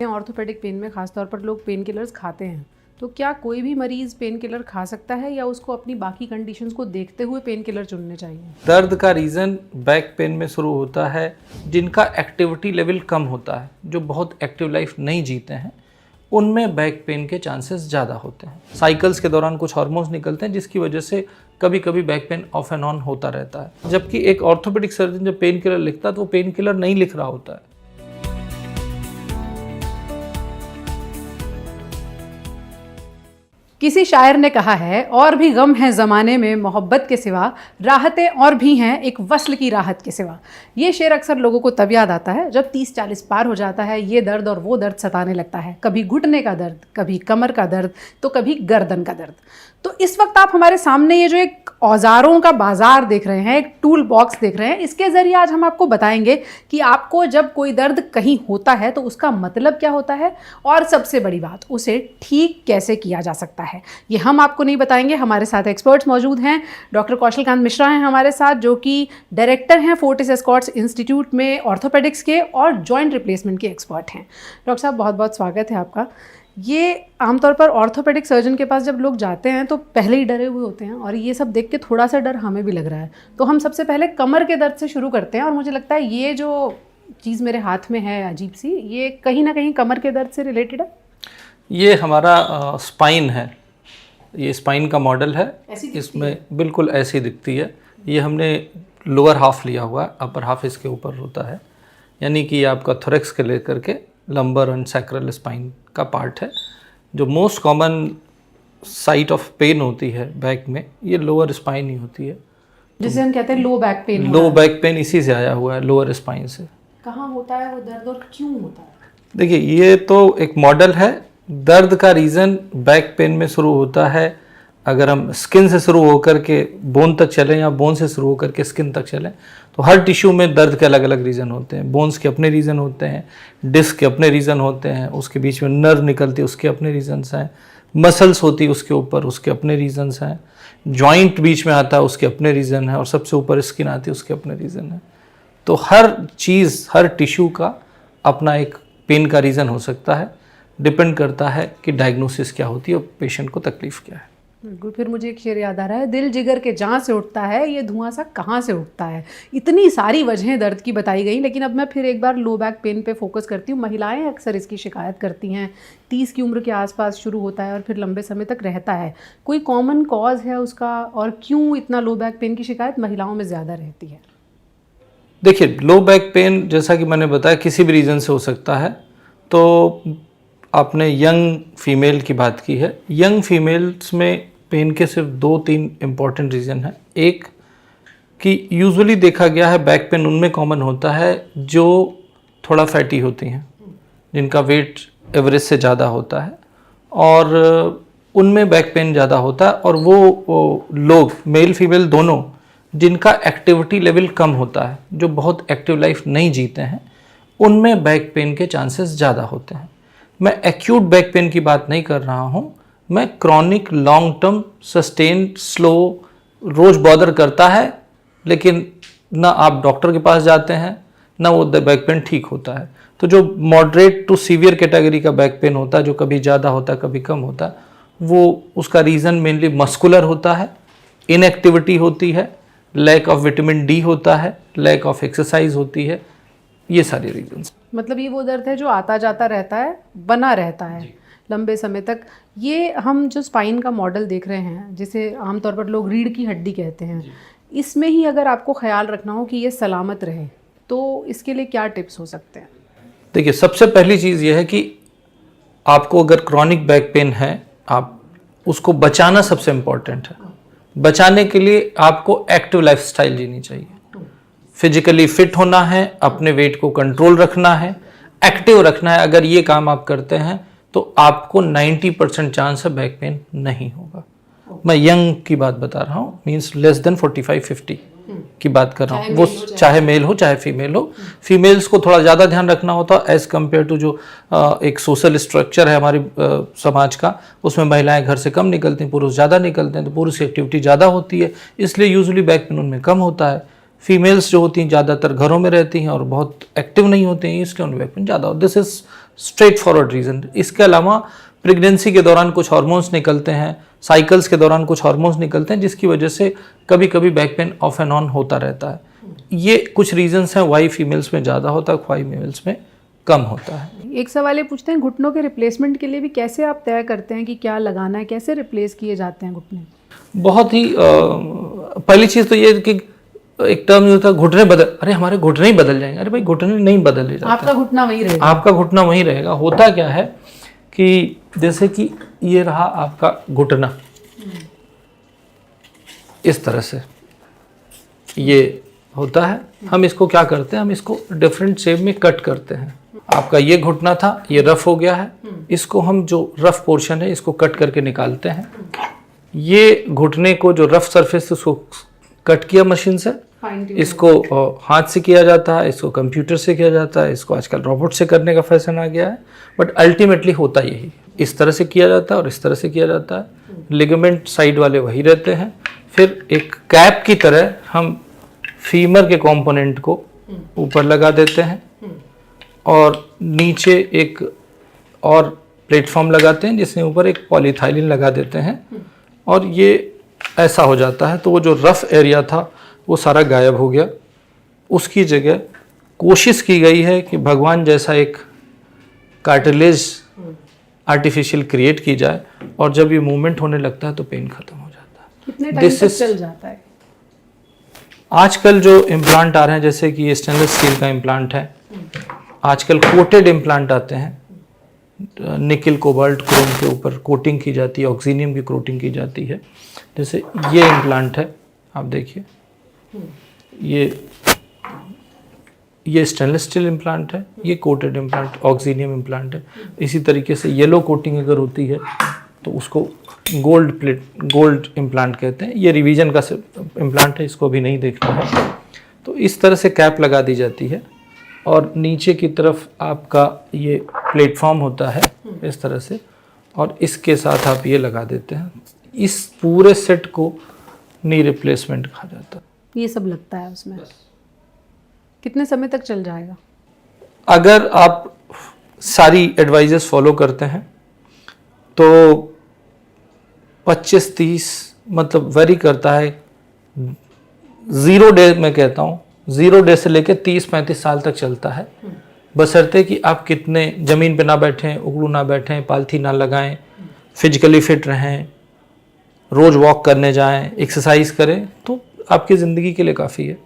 Orthopaedic pen में खासतौर पर लोग पेन किलर्स खाते हैं, तो क्या कोई भी मरीज पेन किलर खा सकता है या उसको अपनी बाकी कंडीशंस को देखते हुए पेन किलर चुनने चाहिए? दर्द का रीज़न बैक पेन में शुरू होता है जिनका एक्टिविटी लेवल कम होता है, जो बहुत एक्टिव लाइफ नहीं जीते हैं, उनमें बैक पेन के चांसेस ज़्यादा होते हैं। साइकिल्स के दौरान कुछ हार्मोन्स निकलते हैं जिसकी वजह से कभी कभी back pain of and on होता रहता है। जबकि एक ऑर्थोपेडिक सर्जन जब पेन किलर लिखता है तो वो पेन किलर नहीं लिख रहा होता है। किसी शायर ने कहा है, और भी गम है ज़माने में मोहब्बत के सिवा, राहतें और भी हैं एक वस्ल की राहत के सिवा। ये शेर अक्सर लोगों को तब याद आता है जब 30-40 पार हो जाता है, ये दर्द और वो दर्द सताने लगता है। कभी घुटने का दर्द, कभी कमर का दर्द, तो कभी गर्दन का दर्द। तो इस वक्त आप हमारे सामने ये जो एक औजारों का बाजार देख रहे हैं, एक टूल बॉक्स देख रहे हैं, इसके ज़रिए आज हम आपको बताएंगे कि आपको जब कोई दर्द कहीं होता है तो उसका मतलब क्या होता है, और सबसे बड़ी बात, उसे ठीक कैसे किया जा सकता है। ये हम आपको नहीं बताएंगे, हमारे साथ एक्सपर्ट्स मौजूद हैं। डॉक्टर कौशल कांत मिश्रा हैं हमारे साथ, जो कि डायरेक्टर हैं फोर्टिस एस्कॉर्ट्स इंस्टीट्यूट में ऑर्थोपेडिक्स के और जॉइंट रिप्लेसमेंट के एक्सपर्ट हैं। डॉक्टर साहब, बहुत बहुत स्वागत है आपका। ये आमतौर पर ऑर्थोपेडिक सर्जन के पास जब लोग जाते हैं तो पहले ही डरे हुए होते हैं, और ये सब देख के थोड़ा सा डर हमें भी लग रहा है। तो हम सबसे पहले कमर के दर्द से शुरू करते हैं, और मुझे लगता है ये जो चीज़ मेरे हाथ में है अजीब सी, ये कहीं ना कहीं कमर के दर्द से रिलेटेड है। ये हमारा स्पाइन है, ये स्पाइन का मॉडल है। इसमें बिल्कुल ऐसी दिखती है। ये हमने लोअर हाफ लिया हुआ है, अपर हाफ इसके ऊपर होता है, यानी कि आपका थोरेक्स के लेकर के लंबर एंड सैक्रल स्पाइन का पार्ट है। जो most common site of pain होती है बैक में, ये लोअर स्पाइन ही होती है, जिसे हम कहते हैं low back pain. Low back pain इसी से आया हुआ है, लोअर स्पाइन से। कहाँ होता है वो दर्द और क्यों होता है? देखिए, ये तो एक मॉडल है। दर्द का रीज़न बैक पेन में शुरू होता है, अगर हम स्किन से शुरू होकर के बोन तक चलें या बोन से शुरू होकर के स्किन तक चलें, तो हर टिश्यू में दर्द के अलग अलग रीज़न होते हैं। बोन्स के अपने रीज़न होते हैं, डिस्क के अपने रीज़न होते हैं, उसके बीच में नर्व निकलती है, उसके अपने रीजन्स हैं, मसल्स होती है उसके ऊपर, उसके अपने रीजन्स हैं, जॉइंट बीच में आता है, उसके अपने रीज़न है, और सबसे ऊपर स्किन आती है, उसके अपने रीज़न है। तो हर चीज़, हर टिश्यू का अपना एक पेन का रीज़न हो सकता है। डिपेंड करता है कि डायग्नोसिस क्या होती है और पेशेंट को तकलीफ़ क्या है। बिल्कुल। फिर मुझे एक शेर याद आ रहा है, दिल जिगर के जहाँ से उठता है, ये धुआं सा कहाँ से उठता है। इतनी सारी वजहें दर्द की बताई गई, लेकिन अब मैं फिर एक बार लो बैक पेन पे फोकस करती हूँ। महिलाएं अक्सर इसकी शिकायत करती हैं। 30 की उम्र के आसपास शुरू होता है और फिर लंबे समय तक रहता है। कोई कॉमन कॉज है उसका, और क्यों इतना लो बैक पेन की शिकायत महिलाओं में ज़्यादा रहती है? देखिए, लो बैक पेन जैसा कि मैंने बताया किसी भी रीज़न से हो सकता है। तो आपने यंग फीमेल की बात की है। यंग फीमेल्स में पेन के सिर्फ 2-3 इम्पॉर्टेंट रीज़न हैं। एक कि यूजुअली देखा गया है बैक पेन उनमें कॉमन होता है जो थोड़ा फैटी होती हैं, जिनका वेट एवरेज से ज़्यादा होता है, और उनमें बैक पेन ज़्यादा होता है। और वो लोग, मेल फीमेल दोनों, जिनका एक्टिविटी लेवल कम होता है, जो बहुत एक्टिव लाइफ नहीं जीते हैं, उनमें बैक पेन के चांसेस ज़्यादा होते हैं। मैं एक्यूट बैक पेन की बात नहीं कर रहा हूँ, मैं chronic, long term, sustained, slow, रोज़ बॉदर करता है, लेकिन ना आप डॉक्टर के पास जाते हैं, ना वो बैक पेन ठीक होता है। तो जो मॉडरेट टू सीवियर कैटेगरी का बैक पेन होता है, जो कभी ज़्यादा होता है कभी कम होता है, वो उसका रीज़न मेनली मस्कुलर होता है, इनएक्टिविटी होती है, लैक ऑफ विटामिन डी होता है, लैक ऑफ एक्सरसाइज होती है, ये सारे रीजंस। मतलब ये वो दर्द है जो आता जाता रहता है, बना रहता है लंबे समय तक। ये हम जो स्पाइन का मॉडल देख रहे हैं, जिसे आमतौर पर लोग रीढ़ की हड्डी कहते हैं, इसमें ही अगर आपको ख्याल रखना हो कि ये सलामत रहे, तो इसके लिए क्या टिप्स हो सकते हैं? देखिए, सबसे पहली चीज़ ये है कि आपको अगर क्रॉनिक बैक पेन है, आप उसको बचाना सबसे इम्पॉर्टेंट है। बचाने के लिए आपको एक्टिव लाइफस्टाइल जीनी चाहिए। फिजिकली फिट होना है, अपने वेट को कंट्रोल रखना है, एक्टिव रखना है। अगर ये काम आप करते हैं तो आपको 90% चांस है बैक पेन नहीं होगा। मैं यंग की बात बता रहा हूँ, मीन्स लेस देन 45-50 की बात कर रहा हूँ। वो चाहे मेल हो चाहे फीमेल हो। फीमेल्स को थोड़ा ज़्यादा ध्यान रखना होता है एज़ कम्पेयर टू जो एक सोशल स्ट्रक्चर है हमारी समाज का, उसमें महिलाएं घर से कम निकलती हैं, पुरुष ज़्यादा निकलते हैं, तो पुरुष की एक्टिविटी ज़्यादा होती है, इसलिए यूजुअली बैक पेन उनमें कम होता है। फीमेल्स जो होती हैं ज़्यादातर घरों में रहती हैं और बहुत एक्टिव नहीं होती हैं, इसलिए उनमें बैक पेन ज़्यादा होता है। This is straight forward reason. इसके अलावा प्रेगनेंसी के दौरान कुछ हार्मोन्स निकलते हैं, साइकिल्स के दौरान कुछ हार्मोन्स निकलते हैं, जिसकी वजह से कभी कभी back pain of and on होता रहता है। ये कुछ रीजंस हैं वाई फीमेल्स में ज़्यादा होता है, वाई मेल्स में कम होता है। एक सवाल ये पूछते हैं, घुटनों के रिप्लेसमेंट के लिए भी कैसे आप तय करते हैं कि क्या लगाना है, कैसे रिप्लेस किए जाते हैं घुटने? बहुत ही पहली चीज़ तो ये कि एक टर्म जो था घुटने बदल, अरे हमारे घुटने ही बदल जाएंगे। अरे भाई घुटने नहीं बदले जाते, आपका घुटना वही रहेगा। आपका घुटना वही रहेगा। होता क्या है कि जैसे कि ये रहा आपका घुटना, इस तरह से ये होता है। हम इसको क्या करते हैं, हम इसको डिफरेंट शेप में कट करते हैं। आपका ये घुटना था, ये रफ हो गया है, इसको हम जो रफ पोर्शन है इसको कट करके निकालते हैं। ये घुटने को जो रफ सरफेस उसको कट किया मशीन से, इसको हाथ से किया जाता है, इसको कंप्यूटर से किया जाता है, इसको आजकल रोबोट से करने का फैशन आ गया है। बट अल्टीमेटली होता यही, इस तरह से किया जाता है और इस तरह से किया जाता है। लिगामेंट साइड वाले वही रहते हैं। फिर एक कैप की तरह हम फीमर के कंपोनेंट को ऊपर लगा देते हैं और नीचे एक और प्लेटफॉर्म लगाते हैं जिसमें ऊपर एक पॉलीथाइलिन लगा देते हैं और ये ऐसा हो जाता है। तो वो जो रफ एरिया था वो सारा गायब हो गया। उसकी जगह कोशिश की गई है कि भगवान जैसा एक कार्टिलेज आर्टिफिशियल क्रिएट की जाए और जब ये मूवमेंट होने लगता है तो पेन खत्म हो जाता है। कितने टाइम तक चल जाता है? आजकल जो इम्प्लांट आ रहे हैं, जैसे कि ये स्टेनलेस स्टील का इम्प्लांट है, आजकल कोटेड इम्प्लांट आते हैं, निकल कोबाल्ट क्रोम के ऊपर कोटिंग की जाती है, ऑक्सीनियम की कोटिंग की जाती है। जैसे ये इम्प्लांट है, आप देखिए, ये स्टेनलेस स्टील इम्प्लांट है, ये कोटेड इम्प्लांट ऑक्सीनियम इम्प्लांट है। इसी तरीके से येलो कोटिंग अगर होती है तो उसको गोल्ड इम्प्लांट कहते हैं। ये रिवीजन का इम्प्लांट है, इसको अभी नहीं देखना है। तो इस तरह से कैप लगा दी जाती है और नीचे की तरफ आपका ये प्लेटफॉर्म होता है इस तरह से, और इसके साथ आप ये लगा देते हैं। इस पूरे सेट को नी रिप्लेसमेंट कहा जाता है। ये सब लगता है उसमें? कितने समय तक चल जाएगा? अगर आप सारी एडवाइजेस फॉलो करते हैं तो 25-30, मतलब वेरी करता है। 0 डे मैं कहता हूँ, 0 डे से लेकर 30-35 साल तक चलता है, बशर्ते कि आप कितने ज़मीन पे ना बैठें, उगड़ू ना बैठें, पालथी ना लगाएं, फिजिकली फिट रहें, रोज़ वॉक करने जाएं, एक्सरसाइज करें, तो आपकी ज़िंदगी के लिए काफ़ी है।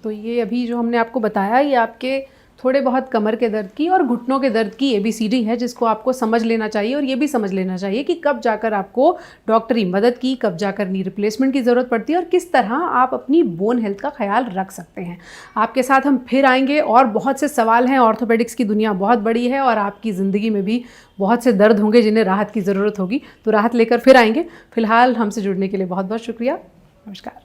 तो ये अभी जो हमने आपको बताया, ये आपके थोड़े बहुत कमर के दर्द की और घुटनों के दर्द की ABCD है, जिसको आपको समझ लेना चाहिए। और ये भी समझ लेना चाहिए कि कब जाकर आपको डॉक्टरी मदद की, कब जाकर नी रिप्लेसमेंट की ज़रूरत पड़ती है और किस तरह आप अपनी बोन हेल्थ का ख्याल रख सकते हैं। आपके साथ हम फिर आएंगे और बहुत से सवाल हैं। ऑर्थोपेडिक्स की दुनिया बहुत बड़ी है और आपकी ज़िंदगी में भी बहुत से दर्द होंगे जिन्हें राहत की ज़रूरत होगी, तो राहत लेकर फिर आएंगे। फिलहाल हमसे जुड़ने के लिए बहुत बहुत शुक्रिया। नमस्कार।